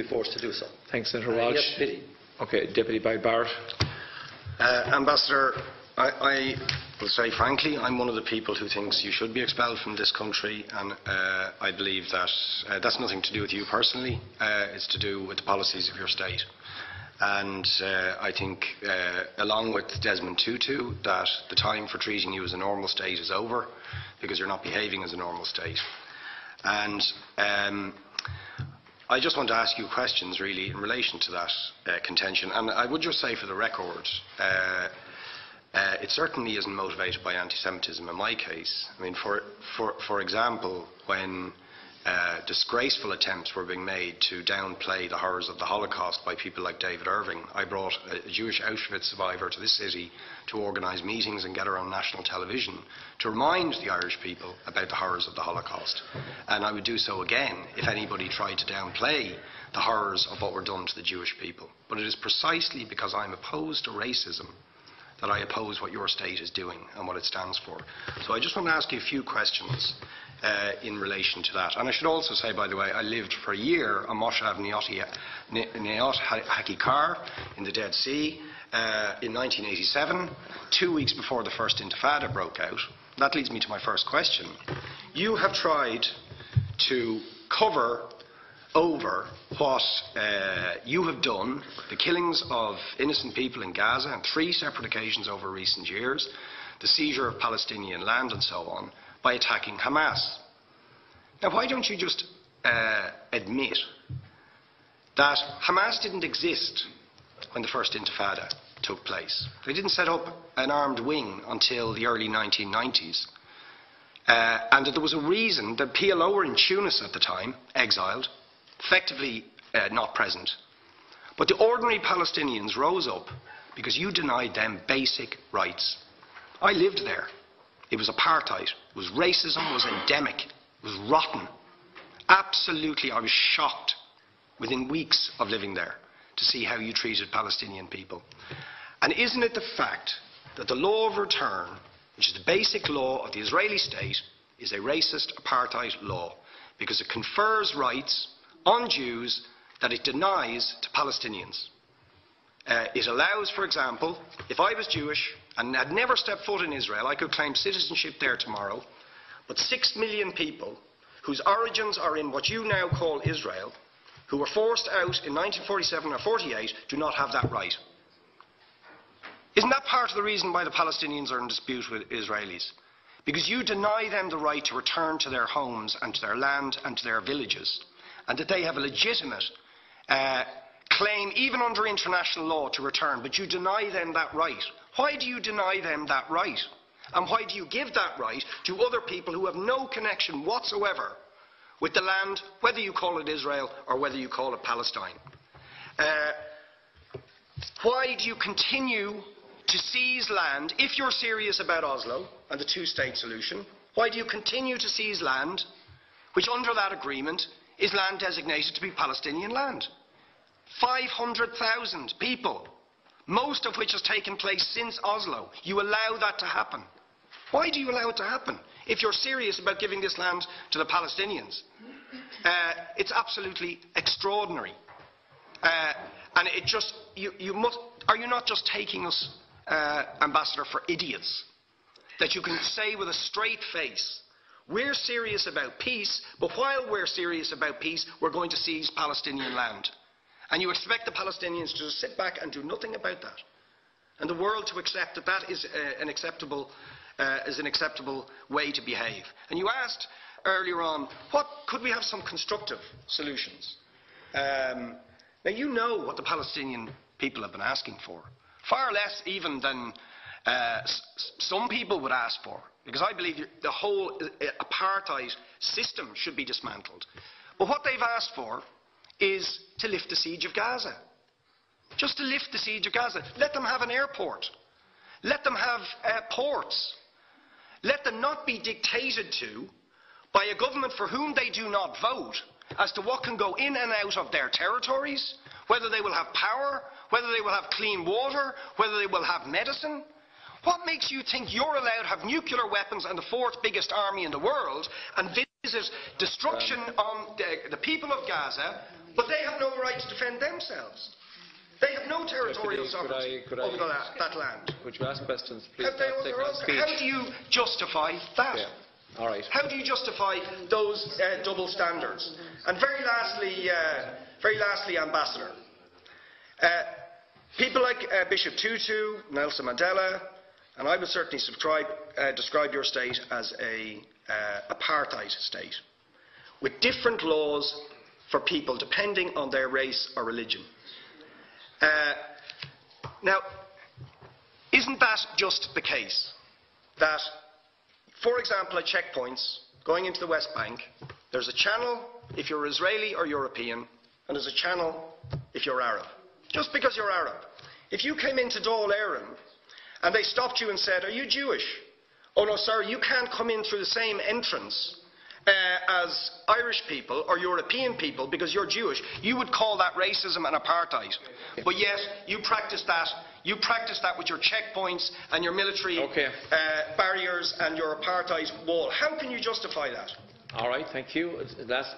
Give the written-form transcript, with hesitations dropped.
be forced to do so. Thanks, Senator Walsh. Yes, pity. Okay, Deputy Barrett. Ambassador, I will say frankly, I'm one of the people who thinks you should be expelled from this country, and I believe that that's nothing to do with you personally. It's to do with the policies of your state. And I think, along with Desmond Tutu, that the time for treating you as a normal state is over, because you're not behaving as a normal state. And I just want to ask you questions, really, in relation to that contention. And I would just say, for the record, it certainly isn't motivated by anti-Semitism in my case. I mean, for example, when disgraceful attempts were being made to downplay the horrors of the Holocaust by people like David Irving, I brought a Jewish Auschwitz survivor to this city to organise meetings and get her on national television to remind the Irish people about the horrors of the Holocaust. And I would do so again if anybody tried to downplay the horrors of what were done to the Jewish people. But it is precisely because I'm opposed to racism that I oppose what your state is doing and what it stands for. So I just want to ask you a few questions in relation to that. And I should also say, by the way, I lived for a year on Moshav Neot Hakikar in the Dead Sea in 1987, 2 weeks before the first Intifada broke out. That leads me to my first question. You have tried to cover over what you have done, the killings of innocent people in Gaza on 3 separate occasions over recent years, the seizure of Palestinian land and so on, by attacking Hamas. Now, why don't you just admit that Hamas didn't exist when the first Intifada took place? They didn't set up an armed wing until the early 1990s. And that there was a reason that PLO were in Tunis at the time, exiled, effectively not present. But the ordinary Palestinians rose up because you denied them basic rights. I lived there. It was apartheid. It was racism. It was endemic. It was rotten. Absolutely, I was shocked within weeks of living there to see how you treated Palestinian people. And isn't it the fact that the law of return, which is the basic law of the Israeli state, is a racist apartheid law because it confers rights on Jews that it denies to Palestinians? It allows, for example, if I was Jewish and had never stepped foot in Israel, I could claim citizenship there tomorrow, but 6 million people whose origins are in what you now call Israel, who were forced out in 1947 or 48, do not have that right. Isn't that part of the reason why the Palestinians are in dispute with Israelis? Because you deny them the right to return to their homes and to their land and to their villages, and that they have a legitimate claim, even under international law, to return, but you deny them that right. Why do you deny them that right? And why do you give that right to other people who have no connection whatsoever with the land, whether you call it Israel or whether you call it Palestine? Why do you continue to seize land, if you're serious about Oslo and the two-state solution? Why do you continue to seize land, which under that agreement is land designated to be Palestinian land? 500,000 people, most of which has taken place since Oslo. You allow that to happen. Why do you allow it to happen if you're serious about giving this land to the Palestinians? It's absolutely extraordinary. And it just, are you not just taking us, Ambassador, for idiots? That you can say with a straight face, we're serious about peace, but while we're serious about peace, we're going to seize Palestinian land. And you expect the Palestinians to just sit back and do nothing about that. And the world to accept that that is an acceptable way to behave. And you asked earlier on, could we have some constructive solutions? Now you know what the Palestinian people have been asking for. Far less even than some people would ask for. Because I believe the whole apartheid system should be dismantled. But what they've asked for is to lift the siege of Gaza. Just to lift the siege of Gaza. Let them have an airport. Let them have ports. Let them not be dictated to by a government for whom they do not vote as to what can go in and out of their territories, whether they will have power, whether they will have clean water, whether they will have medicine. What makes you think you're allowed to have nuclear weapons and the 4th biggest army in the world and visit destruction on the people of Gaza But they have no right to defend themselves. They have no territorial sovereignty over that land. Would you ask questions, please? How do you justify that? Yeah. All right. How do you justify those double standards? And very lastly, Ambassador, people like Bishop Tutu, Nelson Mandela, and I would certainly describe your state as an apartheid state, with different laws for people depending on their race or religion. Now, isn't that just the case that, for example, at checkpoints going into the West Bank, there's a channel if you're Israeli or European, and there's a channel if you're Arab? Just because you're Arab. If you came into Dáil Éireann and they stopped you and said, "Are you Jewish?" "Oh no, sorry, you can't come in through the same entrance as Irish people or European people because you're Jewish," you would call that racism and apartheid. But yet, you practice that. You practice that with your checkpoints and your military barriers and your apartheid wall. How can you justify that? All right, thank you. Last